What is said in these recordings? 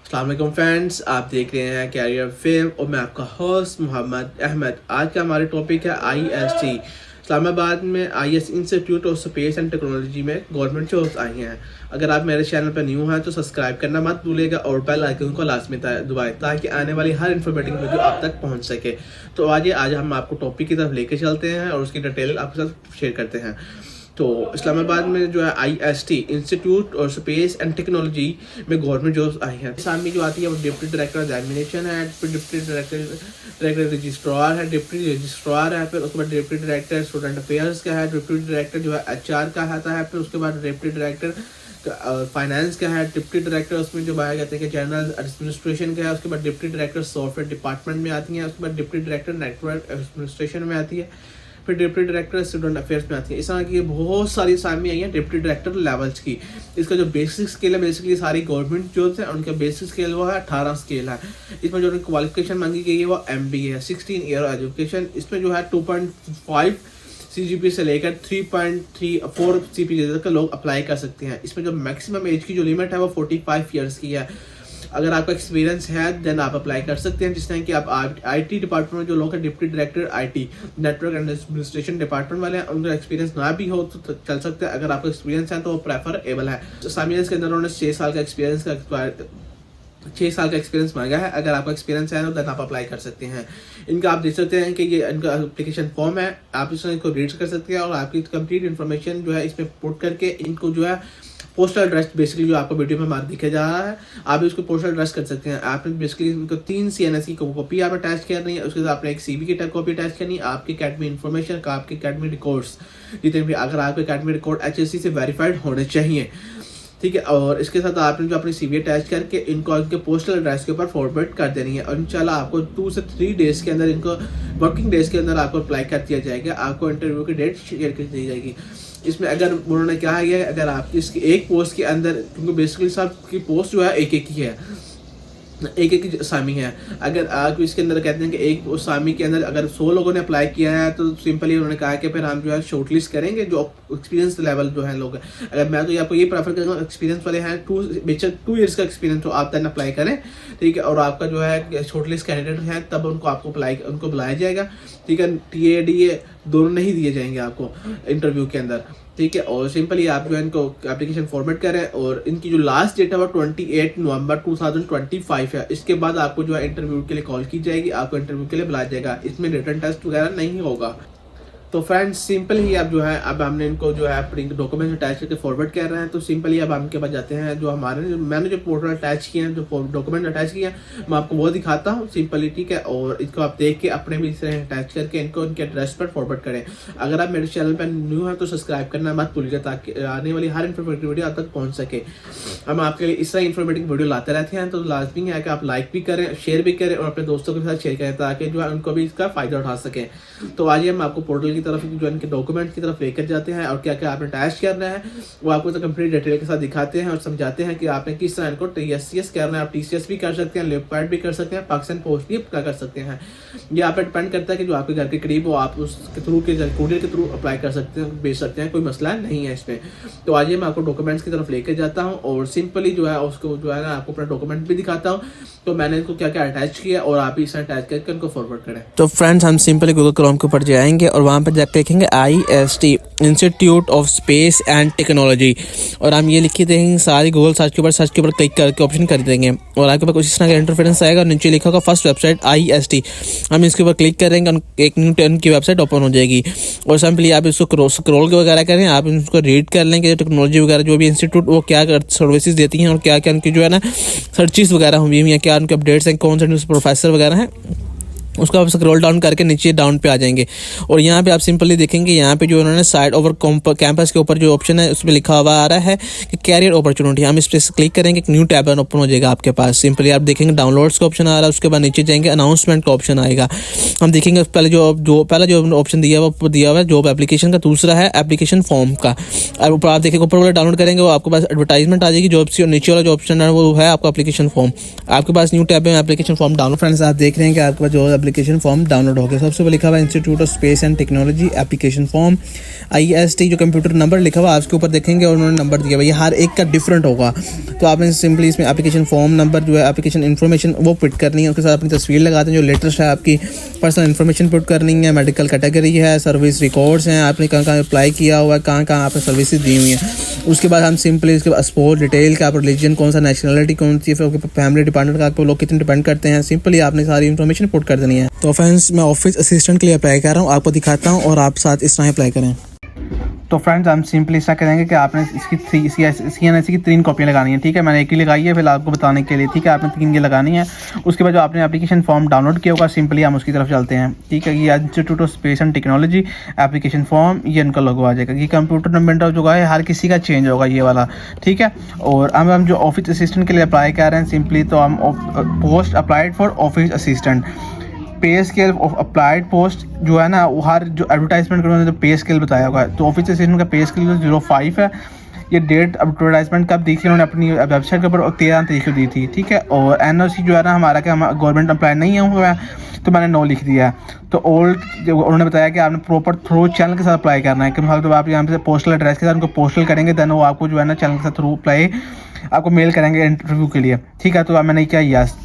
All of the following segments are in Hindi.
अस्सलाम वालेकुम फ्रेंड्स, आप देख रहे हैं कैरियर फेम और मैं आपका होस्ट मोहम्मद अहमद। आज का हमारा टॉपिक है IST। इस्लामाबाद में IS institute of space and technology में गवर्नमेंट जॉब्स आई हैं। अगर आप मेरे चैनल पर न्यू हैं तो सब्सक्राइब करना मत भूलिएगा और बेल आइकन को लाजमी दबाएं ताकि आने वाली हर इन्फॉर्मेटिव वीडियो आप तक पहुंच सके। तो आज हम आपको टॉपिक की तरफ लेके चलते हैं और उसकी डिटेल आपके साथ शेयर करते हैं। तो इस्लामाबाद में जो है IST इंस्टीट्यूट और स्पेस एंड टेक्नोलॉजी में गवर्नमेंट जॉब्स आई हैं। सामने जो आती है वो डिप्टी डायरेक्टर एग्जामिनेशन है, फिर डिप्टी डायरेक्टर रजिस्ट्रार है, डिप्टी रजिस्ट्रार है, फिर उसके बाद डिप्टी डायरेक्टर स्टूडेंट अफेयर्स का है, डिप्टी डायरेक्टर जो है HR का आता है, फिर उसके बाद डिप्टी डायरेक्टर फाइनेंस का है, डिप्टी डायरेक्टर उसमें जो बाहर कहते हैं कि जनरल एडमिनिस्ट्रेशन का है, उसके बाद डिप्टी डायरेक्टर सॉफ्टवेयर डिपार्टमेंट में आती है, उसके बाद डिप्टी डायरेक्टर नेटवर्क एडमिनिस्ट्रेशन में आती है, फिर डिप्टी डायरेक्टर स्टूडेंट अफेयर्स में आती है। इस तरह की बहुत सारी असाइनमेंट आई हैं डिप्टी डायरेक्टर लेवल्स की। इसका जो बेसिक स्केल है बेसिकली सारी गवर्नमेंट जॉब्स है, उनका बेसिक स्केल वो है 18 स्केल है। इसमें जो क्वालिफिकेशन मांगी गई है वो MBA है, 16 ईयर एजुकेशन। इसमें जो है 2.5 CGPA से लेकर 3.34 CGPA तक लोग अप्लाई कर सकते हैं। इसमें जो मैक्सिमम एज की जो लिमिट है वो 45 ईयर्स की है। अगर आपका एक्सपीरियंस है देन आप अप्लाई कर सकते हैं। जिस तरह कि आप IT डिपार्टमेंट में जो लोग हैं deputy director IT network and administration department वाले हैं, उनका एक्सपीरियंस ना भी हो तो चल सकते हैं। अगर आपका एक्सपीरियंस है तो वो प्रेफरेबल है। सामियंस के अंदर उन्होंने 6 साल का एक्सपीरियंस मांगा है। अगर आपका एक्सपीरियंस है तो देन आप अप्लाई कर सकते हैं। इनका आप देख सकते हैं कि ये इनका एप्लीकेशन फॉर्म है, आप इसको रीड कर सकते हैं और आपकी कंप्लीट इन्फॉर्मेशन जो है इसमें पुट करके इनको जो है पोस्टल एड्रेस बेसिकली जो आपको वीडियो में हमारा दिखा जा रहा है, आप इसको पोस्टल एड्रेस कर सकते हैं। आपने बेसिकली इनको 3 CNS की कॉपी आप अटैच करनी है, उसके साथ आपने एक CV की कॉपी अटैच करनी है, आपकी अकेडमी इन्फॉर्मेशन का, आपके अकेडमी रिकॉर्ड्स जितने भी, अगर आपके अकेडमी रिकॉर्ड HSC से वेरीफाइड होने चाहिए, ठीक है। और इसके साथ आपने जो अपनी CV अटैच करके इनको इनके पोस्टल एड्रेस के ऊपर फॉरवर्ड कर देनी है और इंशाल्लाह आपको 2 से 3 डेज के अंदर, इनको वर्किंग डेज के अंदर आपको अप्लाई कर दिया जाएगा। आपको इंटरव्यू की डेट शेयर कर दी जाएगी। इसमें अगर उन्होंने कहा है अगर आपकी इसकी एक पोस्ट के अंदर, क्योंकि बेसिकली सबकी पोस्ट जो है एक ही है, एक सामी है। अगर आप इसके अंदर कहते हैं कि एक सामी के अंदर अगर 100 लोगों ने अप्लाई किया है तो सिंपली उन्होंने कहा कि फिर हम जो है शॉर्टलिस्ट करेंगे जो एक्सपीरियंस लेवल जो है लोग। अगर मैं तो आपको ये प्रेफर करूँगा एक्सपीरियंस वाले हैं, बेशक 2 ईयर्स का एक्सपीरियंस तो आप तक अप्लाई करें, ठीक है। और आपका जो है शॉर्टलिस्ट कैंडिडेट है तब उनको बुलाया जाएगा, ठीक है। TA DA दोनों नहीं दिए जाएंगे आपको इंटरव्यू के अंदर, ठीक है। और सिंपली आप जो है इनको एप्लीकेशन फॉर्मेट करें और इनकी जो लास्ट डेट है वो 28 नवंबर 2025 है। इसके बाद आपको जो है इंटरव्यू के लिए कॉल की जाएगी, आपको इंटरव्यू के लिए बुलाया जाएगा। इसमें रिटन टेस्ट वगैरह नहीं होगा। तो फ्रेंड्स सिंपल ही अब जो है अब हमने इनको जो है डॉक्यूमेंट अटैच करके फॉरवर्ड कर रहे हैं। तो सिंपली अब हम के पास जाते हैं, जो मैंने जो पोर्टल अटैच किए हैं, जो डॉक्यूमेंट अटैच किए हैं मैं आपको वो दिखाता हूँ सिंपली, ठीक है। और इसको आप देख के अपने भी इसे अटैच करके इनको इनके एड्रेस पर फॉरवर्ड करें। अगर आप मेरे चैनल पर न्यू हैं तो सब्सक्राइब करना मत भूलिएगा ताकि आने वाली हर इन्फॉर्मेटिव वीडियो आप तक पहुँच सके। हम आपके लिए इस तरह इन्फॉर्मेटिव वीडियो लाते रहते हैं, तो लाजमी है कि आप लाइक भी करें, शेयर भी करें और अपने दोस्तों के साथ शेयर करें ताकि जो है उनको भी इसका फ़ायदा उठा सकें। तो आज हम आपको पोर्टल की तरफ जो इनके डॉक्यूमेंट की तरफ लेकर जाते हैं और क्या क्या आपने अटैच करना है वो आपको तो कंप्लीट डिटेल के साथ दिखाते हैं और समझाते हैं कि आपने किस तरह इनको TSCS करना है। आप TCS भी कर सकते हैं, लेफ्ट भी कर सकते हैं, पाकिस्तान पोस्ट भी अप्लाई कर सकते हैं। ये आप पे डिपेंड करता है कि जो आपके घर के करीब हो आप उसके थ्रू कुरियर के थ्रू अप्लाई कर सकते हैं, भेज सकते हैं, कोई मसला नहीं है इसमें। तो आज मैं आपको डॉक्यूमेंट्स की तरफ लेकर जाता हूँ और सिंपली जो है उसको जो है ना आपको अपना डॉक्यूमेंट भी दिखाता हूँ। तो मैंने इनको क्या क्या अटैच किया और आप इसे अटैच करके उनको फॉरवर्ड करें। तो फ्रेंड्स हम सिंपली गूगल क्रोम के ऊपर जाएंगे और वहाँ पर जाकर देखेंगे IST institute of space and technology और हम ये लिखे देंगे सारी गूगल सर्च के ऊपर क्लिक करके ऑप्शन कर देंगे और आपके पास कुछ इस तरह का इंटरफेरेंस आएगा और नीचे लिखा होगा फर्स्ट वेबसाइट IST। हम इसके ऊपर क्लिक करेंगे, एक न्यू टर्न की वेबसाइट ओपन हो जाएगी और सिंपली आप इसको स्क्रॉल वगैरह करें, आप इसको रीड कर लेंगे टेक्नोलॉजी वगैरह जो भी इंस्टीट्यूट वो क्या सर्विसेज देती हैं और क्या क्या उनकी जो है ना सर्चिस वगैरह हुई हैं, क्या उनके अपडेट्स हैं, कौन से प्रोफेसर वगैरह हैं, उसको आप स्क्रॉल डाउन करके नीचे डाउन पे आ जाएंगे और यहाँ पे आप सिंपली देखेंगे यहाँ पे जो उन्होंने साइड ओवर कैंपस के ऊपर जो ऑप्शन है उसमें लिखा हुआ आ रहा है कि कैरियर अपॉर्चुनिटी। हम इस पर क्लिक करेंगे, एक न्यू टैब ओपन हो जाएगा आपके पास। सिंपली आप देखेंगे डाउनलोड्स का ऑप्शन आ रहा है, उसके बाद नीचे जाएंगे अनाउंसमेंट का ऑप्शन आएगा। हम देखेंगे पहले जो ऑप्शन दिया हुआ है जॉब एप्लीकेशन का, दूसरा है एप्लीकेशन फॉर्म का। और ऊपर आप देखेंगे ऊपर वाला डाउनलोड करेंगे वो आपके पास एडवर्टाइजमेंट आ जाएगी जॉब से और नीचे वाला जो ऑप्शन है वो है आपका एप्लीकेशन फॉर्म। आपके पास न्यू टैब में एप्लीकेशन फॉर्म डाउनलोड। फ्रेंड्स आप देख रहे हैं कि आपके पास जो एप्लीकेशन फॉर्म डाउनलोड हो गया। सबसे पहले लिखा हुआ है institute of space and technology application form IST, जो कंप्यूटर नंबर लिखा हुआ है आपके ऊपर देखेंगे और उन्होंने नंबर दिया हुआ है, ये हर एक का डिफरेंट होगा। तो आपने सिंपली इसमें एप्लीकेशन फॉर्म नंबर जो है एप्लीकेशन इन्फॉर्मेशन वो पुट करनी है, उसके साथ अपनी तस्वीर लगाते हैं, जो लेटेस्ट है आपकी पर्सनल इन्फॉर्मेशन पुट करनी है, मेडिकल कैटेगरी है, सर्विस रिकॉर्ड्स हैं, आपने कहाँ कहाँ अप्लाई किया हुआ है, कहाँ कहाँ आपने सर्विसेज दी हुई हैं। उसके बाद हम सिंपली इसके बाद स्पोर्ट डिटेल का, आप रिलीजन कौन सा, नेशनलिटी कौन सी है, फिर आपके फैमिली डिपेंडेंट का आप लोग कितने डिपेंड करते हैं, सिंपली आपने सारी इन्फॉर्मेशन पुट कर देनी है। तो फ्रेंड्स मैं ऑफिस असिस्टेंट के लिए अप्लाई कर रहा हूँ, आपको दिखाता हूँ और आप साथ इस तरह अप्लाई करें। तो फ्रेंड्स हम सिंपली ऐसा करेंगे कि आपने इसकी CNSE की 3 कॉपियाँ लगानी है, ठीक है। मैंने एक ही लगाई है फिर आपको बताने के लिए, ठीक है। आपने 3 की लगानी है। उसके बाद जो आपने एप्लीकेशन फॉर्म डाउनलोड किया होगा सिंपली हम उसकी तरफ चलते हैं, ठीक है। ये institute of space and technology application form, ये इनका लोगो आ जाएगा। ये कंप्यूटर नंबर जो है हर किसी का चेंज होगा ये वाला, ठीक है। और अब हम जो ऑफिस असिस्टेंट के लिए अप्लाई कर रहे हैं सिंपली, तो हम post applied for office assistant, पे स्केल ऑफ अप्लाइड पोस्ट जो है ना, वो हर जो एडवर्टाइजमेंट के उन्होंने पे स्केल बताया हुआ है। तो ऑफिस असिस्टेंट का पे स्केल 05 है। ये डेट एडवर्टाइजमेंट कब दी थी उन्होंने अपनी वेबसाइट के ऊपर, 13 तारीख को दी थी, ठीक है। और NOC जो है ना हमारा कि हम गवर्नमेंट अप्लाई नहीं हुआ है, तो मैंने नो लिख दिया है। तो ओल्ड जो उन्होंने बताया कि आपने प्रॉपर थ्रू चैनल के साथ अप्लाई करना है, कि मतलब आप यहाँ पे पोस्टल एड्रेस के साथ उनको पोस्टल करेंगे, देन वो आपको जो है ना चैनल के साथ थ्रू अप्लाई आपको मेल करेंगे इंटरव्यू के लिए, ठीक है। तो मैंने क्या यस।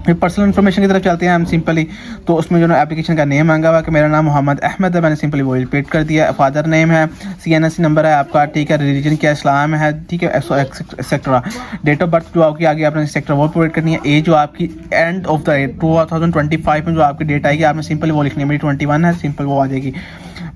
फिर पर्सनल इन्फॉर्मेशन की तरफ चलते हैं हम सिंपली। तो उसमें जो ना एप्लीकेशन का नेम मांगा हुआ कि मेरा नाम मोहम्मद अहमद है, मैंने सिंपली वो रिपीट कर दिया। फादर नेम है, CNSE नंबर है आपका, ठीक है। रिलीजन क्या इस्लाम है, ठीक है, एक्सेट्रा। डेट ऑफ बर्थ जो आपकी आगे आपने सेक्टर वो प्रोवाइड करनी है। एज जो आपकी एंड ऑफ द 2025 में जो आपकी डेट आएगी आपने सिंपली वो लिखनी है। मेरी 21 है, सिंपल वो आ जाएगी।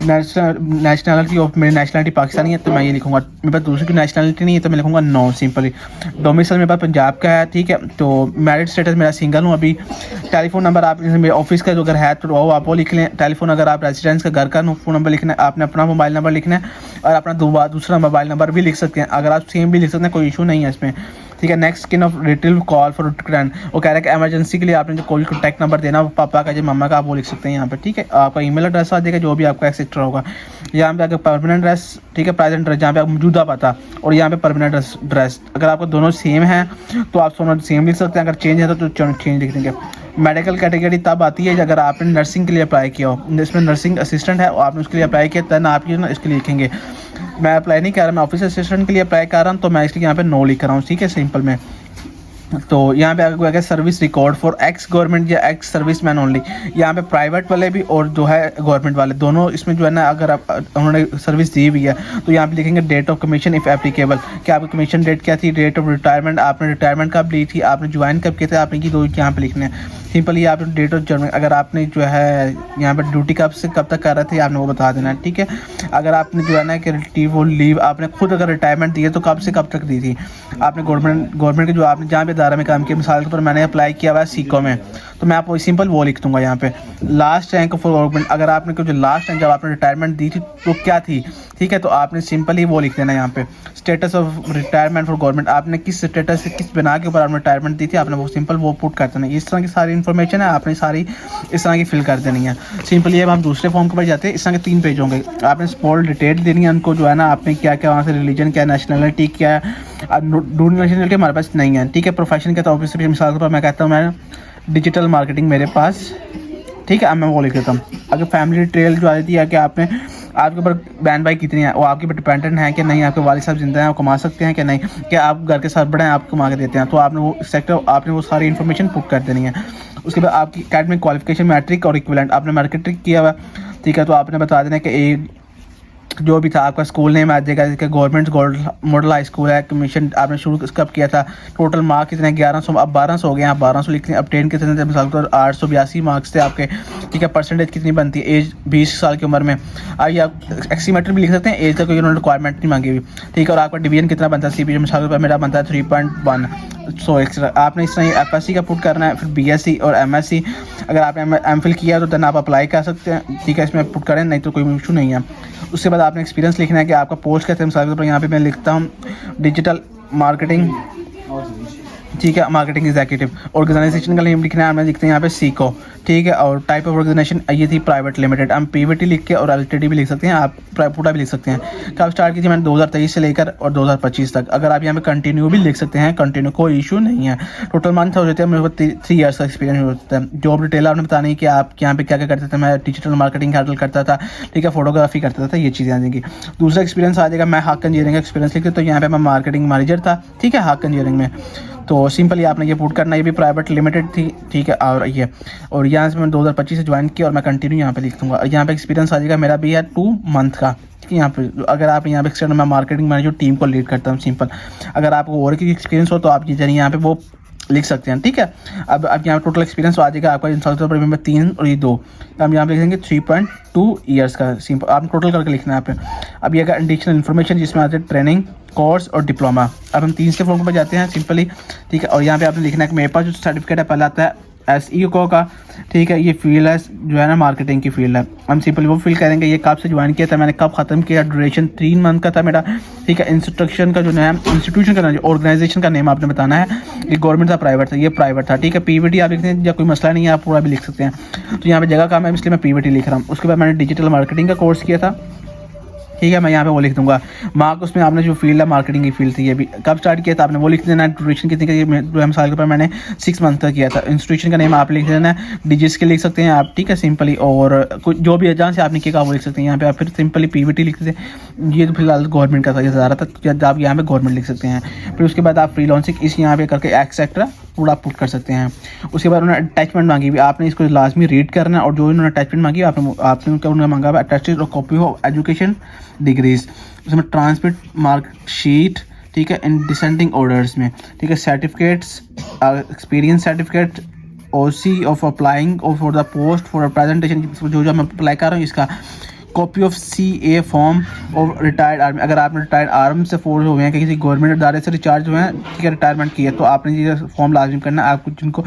नेशनलिटी ऑफ, मेरी नेशनलिटी पाकिस्तानी है तो मैं ये लिखूंगा। मेरे पास दूसरी की नेशनलिटी नहीं है तो मैं लिखूंगा नो सिंपली। डोमिसाइल मेरे पास पंजाब का है, ठीक है। तो मैरिड स्टेटस मेरा सिंगल हूँ अभी। टेलीफोन नंबर आप मेरे ऑफिस का जो अगर है तो वो आप वो लिख लें। टेलीफोन अगर आप रेजिडेंस का घर का फ़ोन नंबर लिखना है, आपने अपना मोबाइल नंबर लिखना है और अपना दूसरा मोबाइल नंबर भी लिख सकते हैं। अगर आप सेम भी लिख सकते हैं कोई इशू नहीं है इसमें, ठीक है। Next skin of retail call for return, वो कह रहा है कि एमरजेंसी के लिए आपने जो कॉल कॉन्टैक्ट नंबर देना वो पापा का जो मम्मा का आप वो लिख सकते हैं यहाँ पे, ठीक है। आपका ईमेल एड्रेस आ जाएगा जो भी आपका एक्सेट्रा होगा। यहाँ पे अगर परमानेंट एड्रेस, ठीक है, प्रेजेंट एड्रेस जहाँ पे आप मौजूदा पता, और यहाँ पे परमानेंट एड्रेस। अगर आपको दोनों सेम है तो आप दोनों सेम लिख सकते हैं, अगर चेंज है तो चेंज लिख देंगे। मेडिकल कैटेगरी तब आती है अगर आपने नर्सिंग के लिए अप्लाई किया हो, जिसमें नर्सिंग असिस्टेंट है और आपने उसके लिए अप्लाई किया तब आप ये ना इसके लिए लिखेंगे। मैं अप्लाई नहीं कर रहा, मैं ऑफिस असिस्टेंट के लिए अप्लाई कर रहा हूँ तो मैं इसलिए यहाँ पे नो लिख रहा हूँ, ठीक है, सिंपल में। तो यहाँ पे अगर service record for x government या एक्स सर्विस मैन ओनली, यहाँ पे प्राइवेट वाले भी और जो है गवर्नमेंट वाले दोनों इसमें जो है ना, अगर आप उन्होंने सर्विस दी हुई है तो यहाँ पे लिखेंगे date of commission if applicable, कि आपकी कमीशन डेट क्या थी, डेट ऑफ रिटायरमेंट, आपने रिटायरमेंट कब ली थी, आपने ज्वाइन कब किया था, आपने की दो यहाँ पे लिखने हैं। सिंपली आप डेट ऑफ जॉइनिंग, अगर आपने जो है यहाँ पर ड्यूटी कब से कब तक कर रहे थे आपने वो बता देना है, ठीक है। अगर आपने जो है ना कि लीव आपने खुद अगर रिटायरमेंट दी है तो कब से कब तक दी थी आपने, गवर्नमेंट के जो आपने जहाँ पे इदारा में काम किया, मिसाल के ऊपर मैंने अप्लाई किया हुआ है सीको में, तो मैं आपको सिंपल वो लिख दूंगा यहाँ पे। लास्ट रैंक फॉर गवर्नमेंट, अगर आपने जो लास्ट रैंक जब आपने रिटायरमेंट दी थी तो क्या थी, ठीक है, तो आपने सिंपली वो लिख देना यहाँ पे। Status of retirement for government, आपने किस स्टेटस से किस बिना के ऊपर आपने रिटायरमेंट दी थी आपने वो सिंपल वो पुट कर देना। इस तरह की सारी इन्फॉर्मेशन है आपने सारी इस तरह की फिल कर देनी है। सिंपली अब हम दूसरे फॉर्म के ऊपर जाते हैं। इस तरह के 3 पेज होंगे। आपने स्पॉट डिटेल देनी है उनको, जो है ना आपने क्या क्या वहाँ से रिलीजन क्या, नेशनलिटी क्या है, नेशनलिटी हमारे पास नहीं है, ठीक है। प्रोफेशन क्या था ऑफिस, मिसाल के तौर पर मैं कहता हूँ मैं डिजिटल मार्केटिंग मेरे पास, ठीक है, अब मैं वो लिख देता हूँ। अगर फैमिली डिटेल जो आ जाती है कि आपने आपके ऊपर बहन भाई कितनी है, वो आपके ऊपर डिपेंडेंट हैं कि नहीं, आपके वालिद साहब जिंदा हैं, वो कमा सकते हैं कि नहीं, क्या आप घर के साथ बड़े हैं, आप कमा के देते हैं, तो आपने वो सेक्टर आपने वो सारी इन्फॉर्मेशन पुट कर देनी है। उसके बाद आपकी एकेडमिक क्वालिफिकेशन मैट्रिक और इक्विवेलेंट, आपने मैट्रिक किया हुआ, ठीक है, तो आपने बता देना कि जो भी था आपका स्कूल नेम आ जाएगा, जैसे government gold model high school है, कमीशन आपने शुरू कब किया था, टोटल मार्क कितने 1100, अब 1200 हो गए, आप 1200 लिखते हैं। अपटेन कितने थे, मिसाल के 882 मार्क्स थे आपके, ठीक है। परसेंटेज कितनी बनती है, एज 20 साल की उम्र में, अब आप एक्सीमेट्री भी लिख सकते हैं, एज का कोई उन्होंने रिक्वायरमेंट नहीं मांगी हुई, ठीक है। और आपका डिवीजन कितना बनता है CPG, मिसाल पर मेरा बनता है 3.1, सो एक्स्ट्रा आपने इस तरह FSC का पुट करना है। फिर BSc और MSc, अगर आपने MPhil किया तो देन आप अप्लाई कर सकते हैं, ठीक है, इसमें पुट करें, नहीं तो कोई इशू नहीं है। उसके बाद आपने एक्सपीरियंस लिखना है कि आपका पोस्ट कैसे, मिसाल के तौर पर यहाँ पे मैं लिखता हूँ डिजिटल मार्केटिंग ठीक है, मार्केटिंग एग्जीक्यूटिव। ऑर्गेनाइजेशन का नेम लिखना है, हमने लिखते हैं यहाँ पे सीको, ठीक है। और टाइप ऑफ ऑर्गेनाइजेशन ये थी प्राइवेट लिमिटेड। हम पीवीटी लिख के और एलटीडी भी लिख सकते हैं, आप पूरा भी लिख सकते हैं। कब स्टार्ट की थी मैंने 2023 से लेकर और 2025 तक। अगर आप यहाँ पे कंटिन्यू भी लिख सकते हैं, कंटिन्यू कोई इशू नहीं है। टोटल मंथ हो जाते हैं मेरे को 3 ईयर्स का एक्सपीरियंस होता है। जॉब डिटेल आपने बतानी है कि आप यहाँ पे क्या क्या करते थे। मैं डिजिटल मार्केटिंग हैंडल करता था, ठीक है, फोटोग्राफी करता था, ये चीज़ें आ जाएंगी। दूसरा एक्सपीरियंस आ जाएगा, मैं हाक इंजीनियरिंग का एक्सपीरियंस लिखते तो यहाँ पे मैं मार्केटिंग मैनेजर था, ठीक है, हाक इंजीनियरिंग में। तो सिंपली आपने ये पुट करना, ये भी प्राइवेट लिमिटेड थी, ठीक है। और यहाँ से मैं 2025 से ज्वाइन किया और मैं कंटिन्यू यहाँ पे लिख दूँगा। यहाँ पे एक्सपीरियंस आ जाएगा मेरा भी है 2 मंथ का, ठीक है। यहाँ पे अगर आप यहाँ पे एक्सटर्नल, मैं मार्केटिंग मैनेजर टीम को लीड करता हूँ, सिंपल। अगर आपको और की एक्सपीरियंस हो तो आप ये यहाँ पे वो लिख सकते हैं, ठीक है। अब यहाँ पे टोटल एक्सपीरियंस आ जाएगा आपका इंस्टॉल पर 3 और ये 2, तो हम यहाँ पे लिखेंगे 3.2 ईयर्स का, सिंपल आप टोटल करके लिखना है आप। अब ये एडिशनल इन्फॉर्मेशन जिसमें आते हैं ट्रेनिंग, कोर्स और डिप्लोमा। अब हम 3 से फॉर्म पर जाते हैं सिंपली, ठीक है। और यहाँ पे आपने लिखना है कि मेरे पास जो सर्टिफिकेट है पहला आता है SEO का, ठीक है। ये फील्ड है जो है ना मार्केटिंग की फील्ड है। हम सिंपली वो फील्ड करेंगे, ये कब से ज्वाइन किया था मैंने, कब ख़त्म किया, ड्यूरेशन 3 मंथ का था मेरा, ठीक है। इंस्ट्रक्शन का जो नाम, इंस्टीट्यूशन का नाम, ऑर्गेनाइजेशन का नेम आपने बताना है। ये गवर्नमेंट था, प्राइवेट था, ये प्राइवेट था, ठीक है। पीवीटी आप लिखते हैं या कोई मसला नहीं है, आप पूरा भी लिख सकते हैं। तो यहाँ पे जगह काम है इसलिए मैं पीवीटी लिख रहा हूँ। उसके बाद मैंने डिजिटल मार्केटिंग का कोर्स किया था, ठीक है, मैं यहाँ पे वो लिख दूंगा। मार्क उसमें आपने जो फील्ड है मार्केटिंग की फील्ड थी, ये भी कब स्टार्ट किया था आपने वो लिख देना है। ड्यूरेशन कितनी का, जो हम साल के ऊपर मैंने 6 मंथ का किया था। इंस्टीट्यूशन का नेम आप लिख देना है, डिजिट्स के लिख सकते हैं आप, ठीक है, सिंपली। और कुछ जो भी जहाँ से आपने किया वो लिख सकते हैं यहाँ पे आप। फिर सिंपली पीवीटी लिख देते हैं, ये तो फिलहाल गवर्नमेंट का था, ये ज़्यादा था, आप यहाँ पे गवर्नमेंट लिख सकते हैं। फिर उसके बाद आप फ्रीलांसिंग इस यहाँ पे करके एक्सेट्रा पूरा पुट कर सकते हैं। उसके बाद उन्होंने अटैचमेंट मांगी भी, आपने इसको लाजमी रीड करना है। और जो इन्होंने अटैचमेंट मांगी आपने उन्होंने मांगा हुआ attached copy of education degrees, उसमें ट्रांसमिट मार्कशीट, ठीक है, इन डिसेंडिंग ऑर्डर्स में, ठीक है। Certificates, experience certificate, OC of applying और for the post for presentation, जो मैं अप्लाई कर रहा हूँ इसका। कॉपी ऑफ CA फॉर्म और रिटायर्ड आर्मी, अगर आपने रिटायर्ड आर्मी से फोर्स हुए हैं कि किसी गवर्नमेंट इदारे से रिचार्ज हुए हैं, ठीक है, रिटायरमेंट की है, तो आपने ये फॉर्म लाजिम करना है। आपको जिनको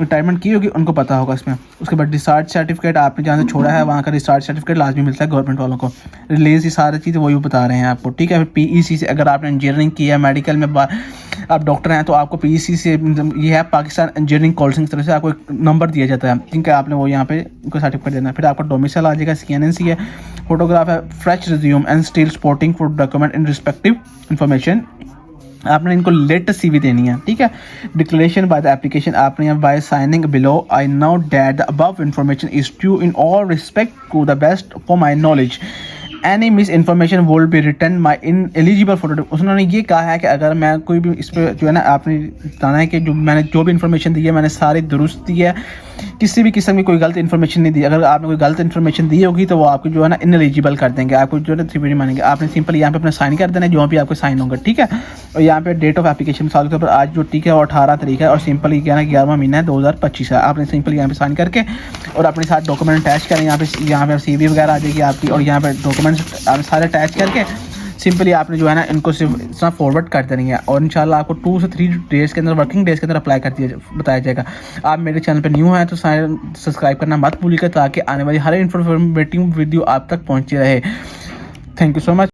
रिटायरमेंट की होगी उनको पता होगा इसमें। उसके बाद डिस्चार्ज सर्टिफिकेट, आपने जहाँ से छोड़ा है वहाँ का डिस्चार्ज सर्टिफिकेट लाजमी मिलता है गवर्नमेंट वालों को। रिलीज, ये सारी चीज़ें वही बता रहे हैं आपको, ठीक है। फिर PEC से, अगर आपने इंजीनियरिंग की है, मेडिकल में आप डॉक्टर हैं तो आपको PEC से, ये है पाकिस्तान इंजीनियरिंग काउंसिल की तरफ से आपको एक नंबर दिया जाता है, ठीक है। आपने वो यहाँ पे उनको सर्टिफिकेट देना है। फिर आपका डोमिसाइल आ जाएगा, CNNC है। फोटोग्राफ है, fresh resume and still sporting for document in respective information, आपने इनको लेटेस्ट CV देनी है, ठीक है। डिक्लेरेशन बाय द एप्लीकेशन, आपने यहाँ by signing below, I know that the above information is true in all respect to the best for my knowledge, any miss information will be return my in eligible photo. उन्होंने ये कहा है कि अगर मैं कोई भी इस पर जो है ना, आपने बताना है कि मैंने जो भी इन्फॉर्मेशन दी है मैंने सारी दुरुस्त दी है, किसी भी किस्म की कोई गलत इन्फॉर्मेशन नहीं दी। अगर आपने कोई गलत इन्फॉर्मेशन दी होगी तो वो आपको जो है ना इनएलिजिबल कर देंगे, आपको जो है 3PD मानेंगे। आपने सिंपल यहाँ पे अपना साइन कर देना है जो भी आपको साइन होगा, ठीक है। और यहाँ पे डेट ऑफ एप्लीकेशन साल के ऊपर आज जो, ठीक है, वो 18 तारीख है और सिंपल ये कहना 11वां महीना है 2025 है। आपने सिंपल यहाँ पे साइन करके और अपने साथ डॉक्यूमेंट अटैच करें। यहाँ पे CV वगैरह आ जाएगी आपकी, और यहाँ पे डॉक्यूमेंट्स सारे अटैच करके सिंपली आपने जो है ना इनको सिर्फ इतना फॉरवर्ड कर देनी है। और इंशाल्लाह आपको 2 से 3 डेज़ के अंदर, वर्किंग डेज़ के अंदर अप्लाई कर दिया बताया जाएगा। आप मेरे चैनल पे न्यू हैं तो सब्सक्राइब करना मत भूलिएगा ताकि आने वाली हर इन्फॉर्मेटिव वीडियो आप तक पहुँची रहे। Thank you so much.